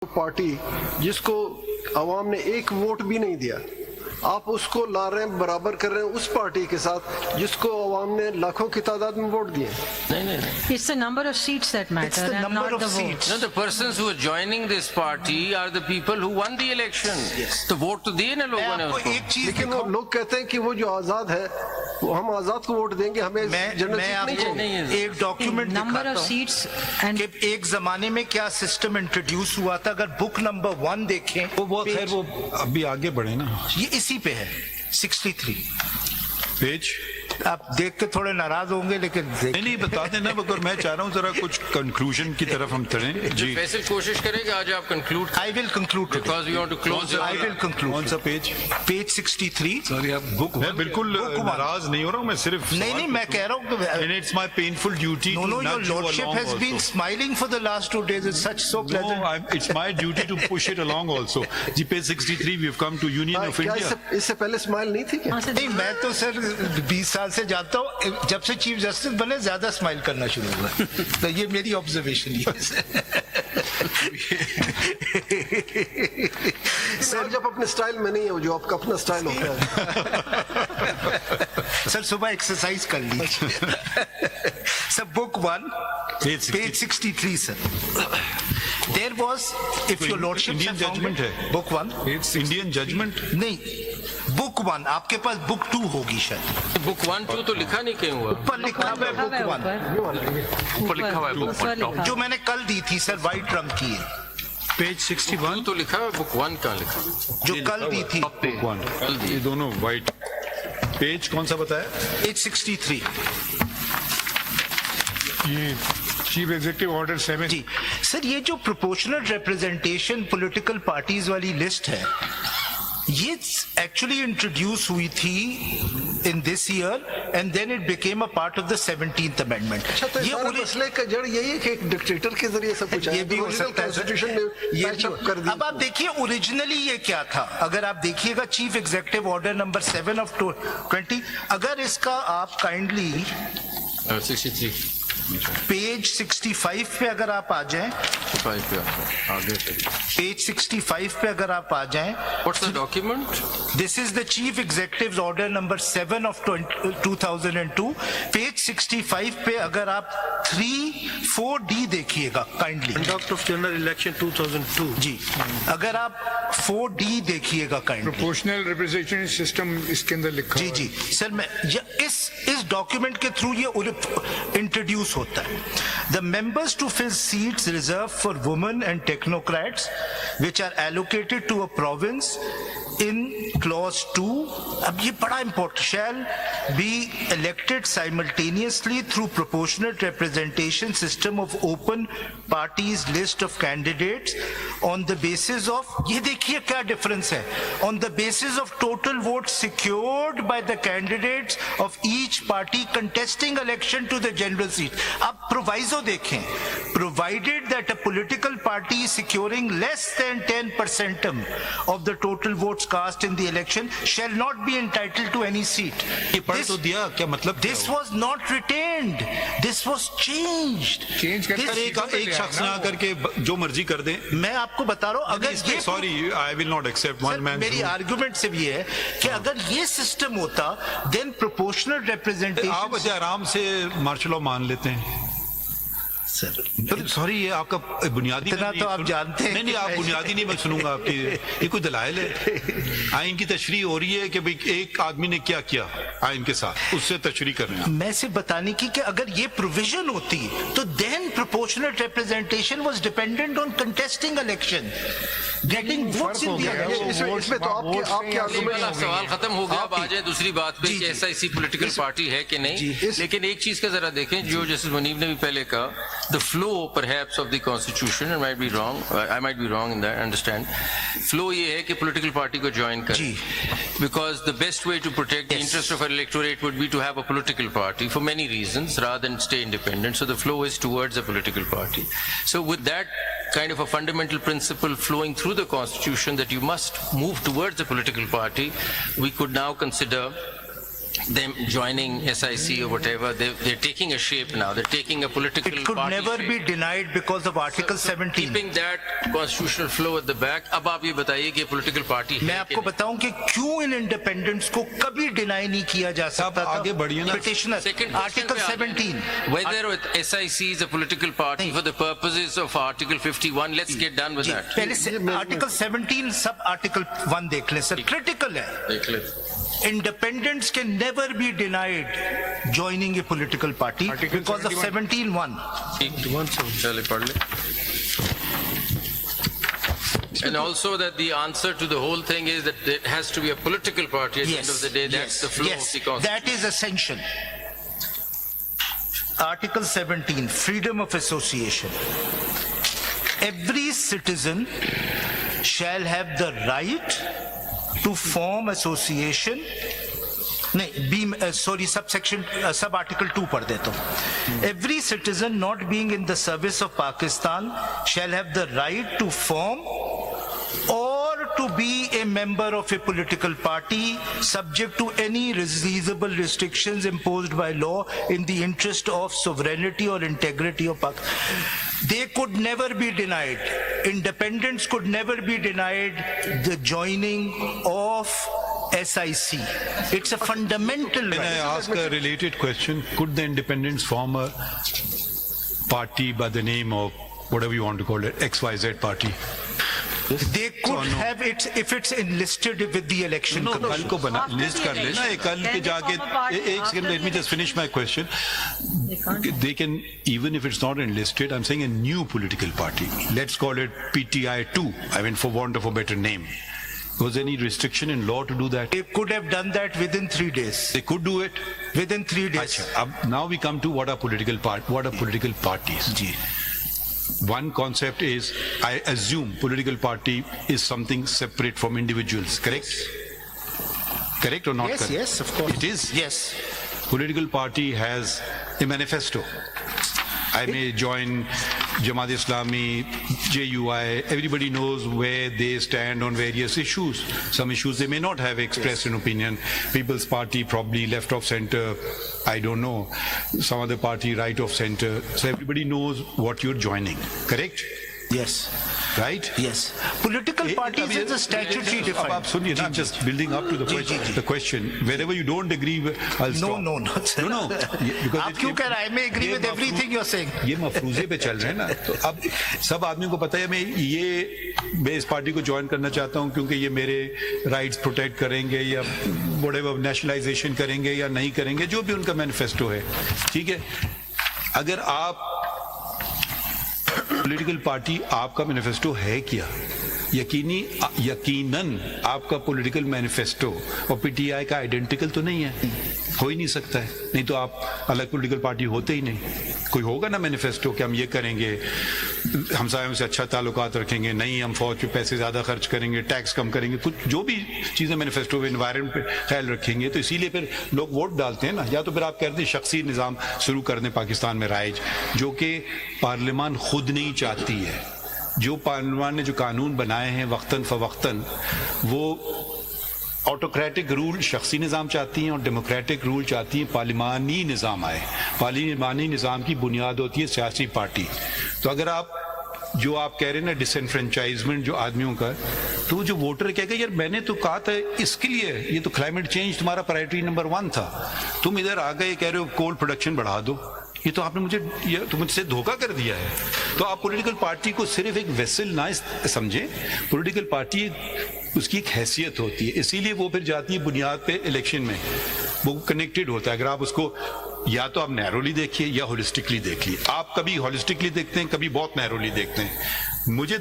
Party जिसको आवाम ने एक वोट भी नहीं दिया, आप उसको ला रहे हैं, बराबर कर रहे हैं उस पार्टी के साथ जिसको आवाम ने लाखों की तादाद में वोट दिए। नहीं। It's the number of seats that matter and not the votes. No, the persons who are joining this party are the people who won the election. तो वोट तो दिए ना लोगों ने उसको। एक चीज लेकिन वो लोग कहते हैं कि वो जो आजाद है वो हम आजाद को वोट देंगे, हमें जनरल मैं सीट नहीं आपको चाहिए। एक डॉक्यूमेंट Number दिखाता of हूं seats and कि एक जमाने में क्या सिस्टम इंट्रोड्यूस हुआ था। अगर बुक नंबर 1 देखें वो खैर वो अभी आगे बढ़े ना, ये इसी पे है 63 पेज। आप देख के थोड़े नाराज होंगे लेकिन नहीं बता देना, मगर मैं चाह रहा हूँ जरा कुछ कंक्लूजन की तरफ हम चलें। जी फैसल कोशिश करेंगे आज आप conclude, I will conclude because we want to close I will कौन कंक्लूड सा पेज? पेज 63। सॉरी आप बुक, मैं बिल्कुल नाराज नहीं हो रहा हूँ, मैं सिर्फ नहीं मैं कह रहा हूँ and it's my painful duty no, to your nudge you lordship along has been also. smiling for the last 2 days. It's such so pleasant. No, it's my duty to push it along also. Ji page 63 we've come to Union of क्या India. इससे पहले smile नहीं थी क्या? हाँ, नहीं मैं तो सर 20 साल से जानता हूँ, जब से चीफ जस्टिस बने ज्यादा स्माइल करना शुरू हुआ। तो ये मेरी ऑब्जर्वेशन है। सर जब अपने स्टाइल में नहीं हो, जो आपका अपना स्टाइल होता है। सर सुबह एक्सरसाइज कर लीजिए। Sir book 1 page 63 sir. There was, if your lordship Indian judgment है। Book 1 It's Indian judgment. नहीं बुक 1 आपके पास बुक 2 होगी शायद। बुक 1 2 तो लिखा नहीं कहीं हुआ, ऊपर लिखा हुआ है बुक 1 ऊपर लिखा हुआ है बुक ऊपर लिखा हुआ। जो मैंने कल दी थी सर, व्हाइट रंग की है पेज 61 तो लिखा है, बुक 1 कहाँ लिखा? जो कल दी थी। book 1 ये दोनों वाइट। पेज कौन सा बताया? पेज 63 ये चीफ एग्जीक्यूटिव ऑर्डर 7 जी सर। ये जो प्रोपोर्शनल रिप्रेजेंटेशन पॉलिटिकल पार्टीज वाली लिस्ट है, ये एक्चुअली इंट्रोड्यूस हुई थी in this year and then it became a part of the 17th amendment. अच्छा, तो ये सारे मसले का जड़ यही है कि एक डिक्टेटर के जरिए सब कुछ ये भी हो सकता है कॉन्स्टिट्यूशन में ये पैच अप कर दिया। अब आप देखिए ओरिजिनली ये क्या था। अगर आप देखिएगा chief executive order number 7 of 20, अगर इसका आप काइंडली 63 पेज 65 पे अगर आप आ जाएं, 65 पे आगे से। पेज 65 पे अगर आप आ जाएं, What's the document? This is the Chief Executive's Order number 7 of 2002. Page 65 पे अगर आप 3-4D देखिएगा kindly. Conduct of general election 2002 जी अगर आप 4D देखिएगा काइंडली। प्रोपोर्शनल रिप्रेजेंटेशन सिस्टम इसके अंदर लिखा जी हुआ है। जी सर, मैं इस डॉक्यूमेंट के थ्रू ये इंट्रोड्यूस होता है। The members to fill seats reserve for women and technocrats which are allocated to a province in clause 2। अब ये बड़ा important, shall be elected simultaneously through proportional representation system of open parties list of candidates on the basis of, ये देखिए क्या difference है, on the basis of total vote secured by the candidates of each party contesting election to the general seat. अब proviso देखें, provided that a political party securing less than 10% of the total votes cast in the election shall not be entitled to any seat. ये पढ़ तो दिया, क्या मतलब? This was not retained. This was changed. Change करके एक शख्स ना करके जो मर्जी कर दे। मैं आपको बता रहा हूं, अगर ये sorry I will not except one man. मेरी आर्गुमेंट से भी है कि अगर ये सिस्टम होता देन प्रोपोर्शनल रिप्रेजेंटेशन। आप आराम से मार्शल लॉ मान लेते हैं सर। सॉरी ये आपका बुनियादी इतना तो आप जानते हैं। नहीं आप बुनियादी नहीं, मैं सुनूंगा आपकी। ये कोई दलाइल है? आइन की तशरीह हो रही है कि भाई एक आदमी ने क्या किया आइन के साथ, उससे तशरीह कर रहे हैं। मैं सिर्फ बताने की कि अगर ये प्रोविजन होती तो then proportional representation was dependent on contesting election, getting votes in the. इसमें तो आपके वाला सवाल खत्म हो गया। अब आ जाए दूसरी बात पे कि ऐसा इसी पॉलिटिकल पार्टी है कि नहीं। लेकिन एक चीज का जरा देखें, जो जस्टिस मुनीब ने भी पहले कहा, the flow perhaps of the constitution, and might be wrong, I might be wrong in that, understand, flow ये है कि political party को join करें, because the best way to protect the interest of our electorate would be to have a political party for many reasons rather than stay independent. So the flow is towards a political party. So with that kind of a fundamental principle flowing through the constitution that you must move towards a political party, we could now consider them joining SIC or whatever, they're taking a shape now. They're taking a political It could party never shape. be denied because of Article 17. Keeping that constitutional flow at the back. अब आप ये बताइए कि political party है मैं कि आपको नहीं? बताऊं कि क्यों इन इंडिपेंडेंट्स को कभी डिनाई नहीं किया जा सकता था। आगे बढ़िए ना। पिटिशनर Second question आर्टिकल पे आ गए। 17 Whether SIC is a political party for the purposes of Article 51, let's get done with ji, that. पहले से आर्टिकल 17 सब आर्टिकल 1 देख लें सर, क्रिटिकल है। देख ले। Independents can never be denied joining a political party Article because of 17(1). चले पढ़ ले। And also that the answer to the whole thing is that there has to be a political party at the end of the day. That's the flow of the constitution. That is essential. Article 17, freedom of association. Every citizen shall have the right to form association. Sub Article 2 पढ़ देता हूँ. Every citizen not being in the service of Pakistan shall have the right to form or to be a member of a political party subject to any reasonable restrictions imposed by law in the interest of sovereignty or integrity of Pakistan. They could never be denied. Independents could never be denied the joining of SIC. It's a fundamental Can I right. ask a related question? Could the independents form a party by the name of whatever you want to call it, XYZ party? They could have it if it's enlisted with the election कल commission. को बना After list the कर लेना election, कल के then they जाके form a party. एक second After let me the just finish my question. can't. They can, even if it's not enlisted, I'm saying a new political party. Let's call it PTI2. I mean, for want of a better name. Was there any restriction in law to do that? They could have done that within 3 days. They could do it. Within 3 days. Now we come to what are political parties. One concept is, I assume political party is something separate from individuals, correct? Correct or not Yes, correct? yes, of course. It is? Yes. Political party has a manifesto. I may join Jamaat Islami, JUI, everybody knows where they stand on various issues. Some issues they may not have expressed an opinion. People's Party probably left of center, I don't know. Some other party right of center. So everybody knows what you're joining, correct? Yes. Right? Yes. Political parties is a statutory अब defined. आप सुनिए ना, just building up to the question, wherever you don't agree, I'll stop. No, sir. No, because आप क्यों कह रहे हैं? I may agree with everything you're saying. ये मफरूजे पे चल रहे हैं ना, तो अब सब आदमियों को पता है मैं इस पार्टी को ज्वाइन करना चाहता हूं क्योंकि ये मेरे राइट्स प्रोटेक्ट करेंगे या व्हाटएवर नेशनलाइजेशन करेंगे या नहीं करेंगे, जो भी उनका मैनिफेस्टो है, ठीक है। अगर आप पॉलिटिकल पार्टी, आपका मैनिफेस्टो है क्या? यकीनन आपका पॉलिटिकल मैनिफेस्टो और पीटीआई का आइडेंटिकल तो नहीं है, हो ही नहीं सकता है, नहीं तो आप अलग पॉलिटिकल पार्टी होते ही नहीं। कोई होगा ना मैनिफेस्टो कि हम ये करेंगे, हमसायों से अच्छा ताल्लुकात रखेंगे, नहीं हम फौज पे पैसे ज्यादा खर्च करेंगे, टैक्स कम करेंगे, कुछ जो भी चीजें मैनिफेस्टो में एनवायरनमेंट पे ख्याल रखेंगे, तो इसीलिए फिर लोग वोट डालते हैं ना। या तो फिर आप कहते हैं शख्सी निज़ाम शुरू कर दें पाकिस्तान में राइज, जो कि पार्लियामान खुद नहीं चाहती है। जो पार्लियामान ने जो कानून बनाए हैं वक्तन फवक्तन, वो ऑटोक्रेटिक रूल शख्सी निज़ाम चाहती हैं और डेमोक्रेटिक रूल चाहती हैं पार्लिमानी निज़ाम आए। पार्लिमानी निज़ाम की बुनियाद होती है सियासी पार्टी। तो अगर आप जो आप कह रहे हैं ना डिसएनफ्रेंचाइजमेंट जो आदमियों का, तो जो वोटर कहेगा यार मैंने तो कहा था इसके लिए, ये तो क्लाइमेट चेंज तुम्हारा प्रायोरिटी नंबर 1 था, तुम इधर आ गए कह रहे हो कोल प्रोडक्शन बढ़ा दो, ये तो आपने मुझसे धोखा कर दिया है। तो आप पॉलिटिकल पार्टी को सिर्फ एक वेसल ना समझें, पॉलिटिकल पार्टी उसकी एक हैसियत होती है, इसीलिए वो फिर जाती है बुनियाद पे इलेक्शन में, वो कनेक्टेड होता है। अगर आप उसको या तो आप नैरोली देखिए या होलिस्टिकली देखिए, आप कभी होलिस्टिकली देखते हैं, कभी बहुत नैरोली देखते हैं। मुझे